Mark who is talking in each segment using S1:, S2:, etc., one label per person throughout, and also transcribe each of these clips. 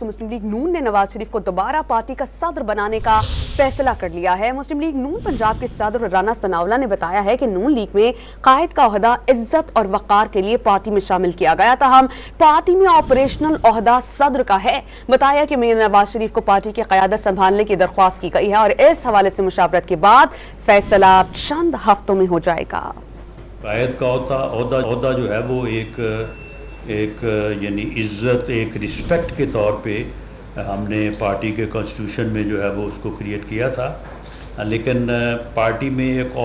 S1: کہ مسلم لیگ نون نے نواز شریف کو دوبارہ پارٹی کا صدر بنانے کا فیصلہ کر لیا ہے۔ مسلم لیگ نون پنجاب کے صدر رانا ثناءاللہ نے بتایا ہے کہ نون لیگ میں قائد کا عہدہ عزت اور وقار کے لیے پارٹی میں شامل کیا گیا، تاہم پارٹی میں آپریشنل عہدہ صدر کا ہے۔ بتایا کہ میر نواز شریف کو پارٹی کی قیادت سنبھالنے کی درخواست کی گئی ہے اور اس حوالے سے مشاورت کے بعد فیصلہ چند ہفتوں میں ہو جائے گا۔
S2: قائد کا عہدہ جو ہے وہ ایک یعنی عزت، ایک رسپیکٹ کے طور پہ ہم نے پارٹی کے کانسٹیٹیوشن میں جو ہے وہ اس کو کریٹ کیا تھا، لیکن پارٹی میں ایک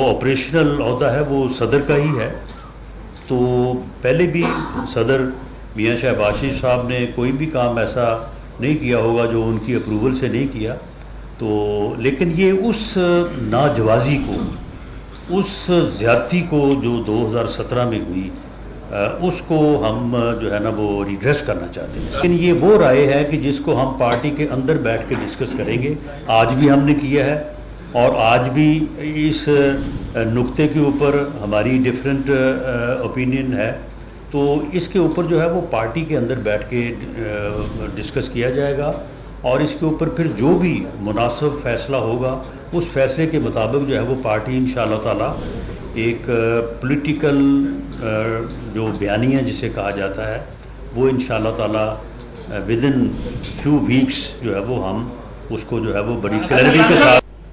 S2: آپریشنل عہدہ ہے وہ صدر کا ہی ہے۔ تو پہلے بھی صدر میاں شہباز شریف صاحب نے کوئی بھی کام ایسا نہیں کیا ہوگا جو ان کی اپروول سے نہیں کیا، تو لیکن یہ اس ناجوازی کو، اس زیادتی کو جو 2017 میں ہوئی، اس کو ہم جو ہے نا وہ ریڈریس کرنا چاہتے ہیں۔ لیکن یہ وہ رائے ہے کہ جس کو ہم پارٹی کے اندر بیٹھ کے ڈسکس کریں گے، آج بھی ہم نے کیا ہے اور آج بھی اس نقطے کے اوپر ہماری ڈیفرنٹ اوپینین ہے، تو اس کے اوپر جو ہے وہ پارٹی کے اندر بیٹھ کے ڈسکس کیا جائے گا اور اس کے اوپر پھر جو بھی مناسب فیصلہ ہوگا اس فیصلے کے مطابق جو ہے وہ پارٹی انشاءاللہ تعالی ایک پولیٹیکل جو بیانیہ جسے کہا جاتا ہے وہ انشاءاللہ تعالی ودن فیو ویکس جو ہے وہ ہم اس کو جو ہے وہ بڑی کلیئرٹی کے ساتھ